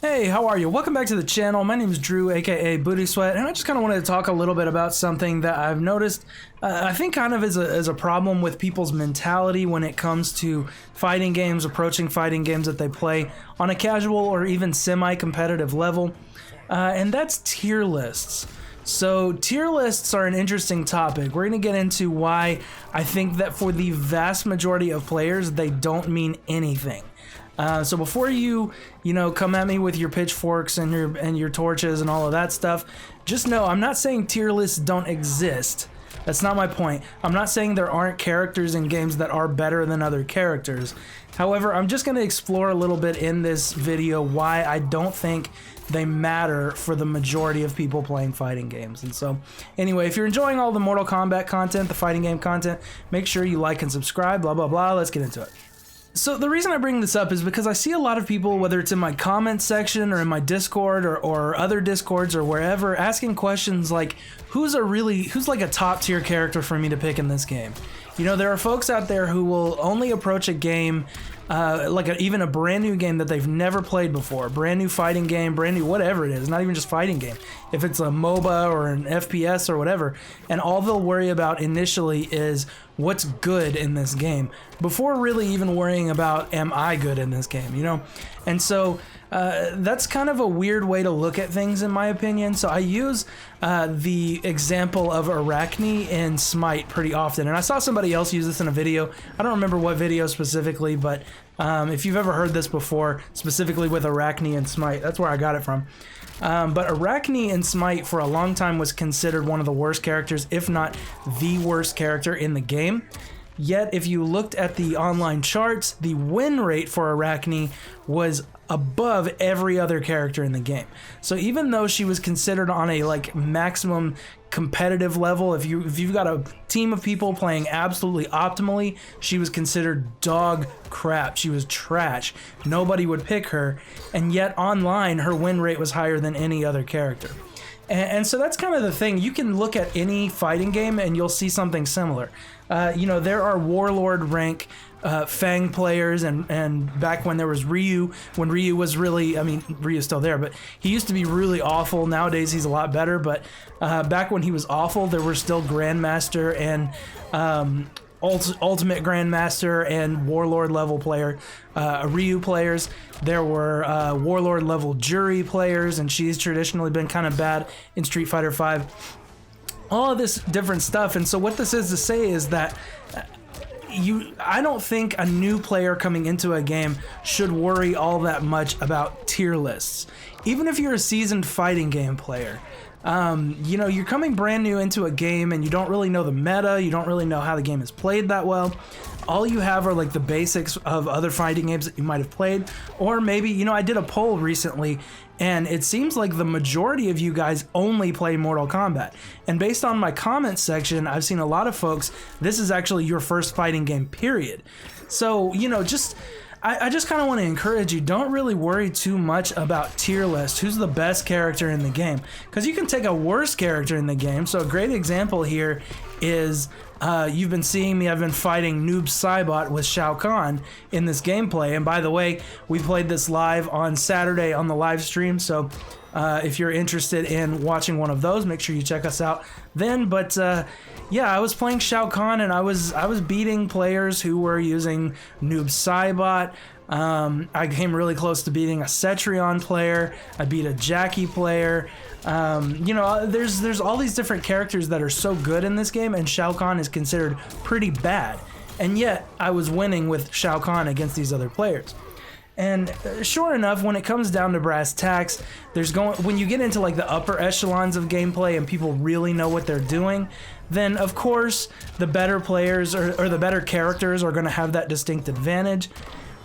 Hey, how are you? Welcome back to the channel. My name is Drew, aka Booty Sweat, and I just kind of wanted to talk a little bit about something that I've noticed. I think kind of is a problem with people's mentality when it comes to fighting games, approaching fighting games that they play on a casual or even semi-competitive level, and that's tier lists. So tier lists are an interesting topic. We're going to get into why I think that for the vast majority of players, they don't mean anything. So before you come at me with your pitchforks and your torches and all of that stuff, just know I'm not saying tier lists don't exist. That's not my point. I'm not saying there aren't characters in games that are better than other characters. However, I'm just going to explore a little bit in this video why I don't think they matter for the majority of people playing fighting games. And so, anyway, if you're enjoying all the Mortal Kombat content, the fighting game content, make sure you like and subscribe, blah, blah, blah. Let's get into it. So the reason I bring this up is because I see a lot of people, whether it's in my comment section or in my Discord or other Discords or wherever, asking questions like, who's like a top tier character for me to pick in this game? You know, there are folks out there who will only approach a game, even a brand new game that they've never played before, brand new fighting game, brand new whatever it is, not even just fighting game. If it's a MOBA or an FPS or whatever, and all they'll worry about initially is what's good in this game before really even worrying about am I good in this game, you know? And so that's kind of a weird way to look at things in my opinion. So I use the example of Arachne in Smite pretty often, and I saw somebody else use this in a video. I don't remember what video specifically, but if you've ever heard this before, specifically with Arachne and Smite, that's where I got it from. But Arachne in Smite for a long time was considered one of the worst characters, if not the worst character in the game. Yet, if you looked at the online charts, the win rate for Arachne was above every other character in the game. So even though she was considered on a maximum competitive level, if you've got a team of people playing absolutely optimally, she was considered dog crap. She was trash. Nobody would pick her, and yet online her win rate was higher than any other character. And so that's kind of the thing. You can look at any fighting game and you'll see something similar. There are Warlord rank Fang players, and back when there was Ryu, when Ryu was really, Ryu's still there, but he used to be really awful. Nowadays he's a lot better, but back when he was awful, there were still Grandmaster and Ultimate Grandmaster and Warlord level player Ryu players. There were Warlord level Jury players, and she's traditionally been kind of bad in Street Fighter V. All of this different stuff. And so what this is to say is that I don't think a new player coming into a game should worry all that much about tier lists. Even if you're a seasoned fighting game player, you're coming brand new into a game and you don't really know the meta, you don't really know how the game is played that well. All you have are the basics of other fighting games that you might have played, or maybe, I did a poll recently and it seems like the majority of you guys only play Mortal Kombat. And based on my comment section, I've seen a lot of folks, this is actually your first fighting game, period. So, I just kind of want to encourage you, don't really worry too much about tier list, who's the best character in the game. Because you can take a worse character in the game. So a great example here is, you've been seeing me, I've been fighting Noob Saibot with Shao Kahn in this gameplay. And by the way, we played this live on Saturday on the live stream. So if you're interested in watching one of those, make sure you check us out then. But yeah, I was playing Shao Kahn and I was beating players who were using Noob Saibot. I came really close to beating a Cetrion player. I beat a Jackie player. There's all these different characters that are so good in this game, and Shao Kahn is considered pretty bad. And yet, I was winning with Shao Kahn against these other players. And sure enough, when it comes down to brass tacks, when you get into the upper echelons of gameplay and people really know what they're doing, then of course the better players or the better characters are going to have that distinct advantage.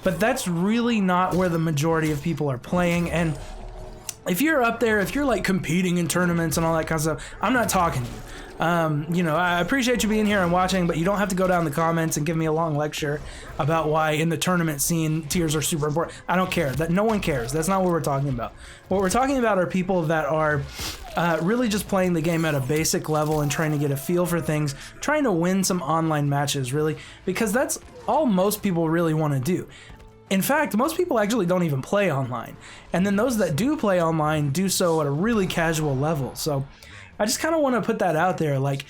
But that's really not where the majority of people are playing. And if you're up there, if you're competing in tournaments and all that kind of stuff, I'm not talking to you. I appreciate you being here and watching, but you don't have to go down the comments and give me a long lecture about why in the tournament scene tiers are super important. I don't care. That no one cares. That's not what we're talking about. What we're talking about are people that are really just playing the game at a basic level and trying to get a feel for things, trying to win some online matches, really, because that's all most people really want to do. In fact, most people actually don't even play online. And then those that do play online do so at a really casual level. So I just kind of want to put that out there. Like,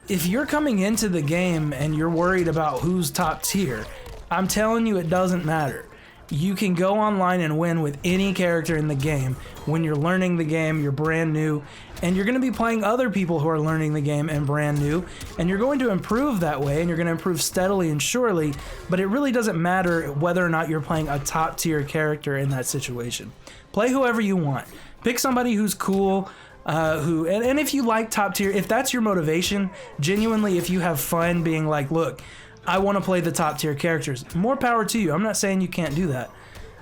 if you're coming into the game and you're worried about who's top tier, I'm telling you, it doesn't matter. You can go online and win with any character in the game. When you're learning the game, you're brand new, and you're going to be playing other people who are learning the game and brand new, and you're going to improve that way, and you're going to improve steadily and surely, but it really doesn't matter whether or not you're playing a top tier character in that situation. Play whoever you want. Pick somebody who's cool, and if you like top tier, if that's your motivation, genuinely, if you have fun being like, look, I want to play the top tier characters, more power to you. I'm not saying you can't do that.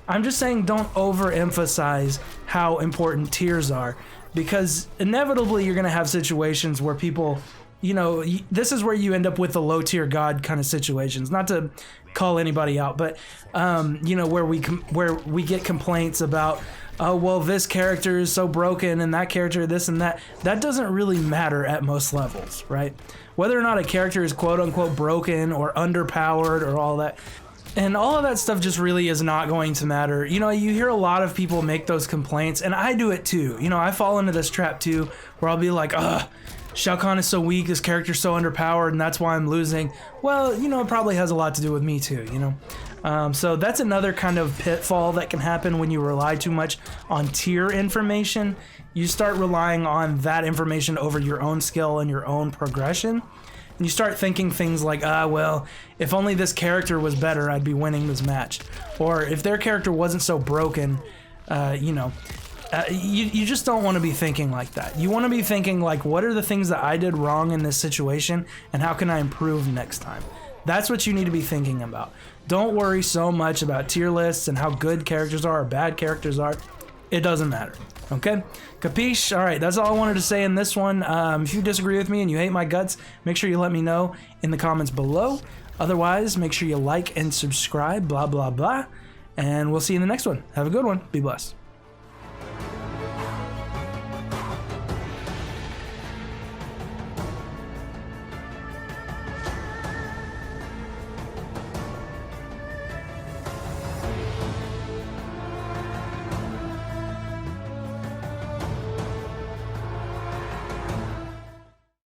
I'm just saying don't overemphasize how important tiers are, because inevitably you're going to have situations where people, you know, this is where you end up with the low tier god kind of situations. Not to call anybody out, but you know, where we get complaints about, oh, well, this character is so broken and that character this and that. That doesn't really matter at most levels, right? Whether or not a character is quote unquote broken or underpowered or all that. And all of that stuff just really is not going to matter. You know, you hear a lot of people make those complaints, and I do it too. You know, I fall into this trap too, where I'll be like, Shao Kahn is so weak, this character's so underpowered, and that's why I'm losing. Well, you know, it probably has a lot to do with me too, you know? So that's another kind of pitfall that can happen when you rely too much on tier information. You start relying on that information over your own skill and your own progression. And you start thinking things like, well, if only this character was better, I'd be winning this match. Or if their character wasn't so broken, you know, you just don't want to be thinking like that. You want to be thinking like, what are the things that I did wrong in this situation, and how can I improve next time? That's what you need to be thinking about. Don't worry so much about tier lists and how good characters are or bad characters are. It doesn't matter. Okay? Capiche? Alright, that's all I wanted to say in this one. If you disagree with me and you hate my guts, make sure you let me know in the comments below. Otherwise, make sure you like and subscribe, blah, blah, blah. And we'll see you in the next one. Have a good one. Be blessed.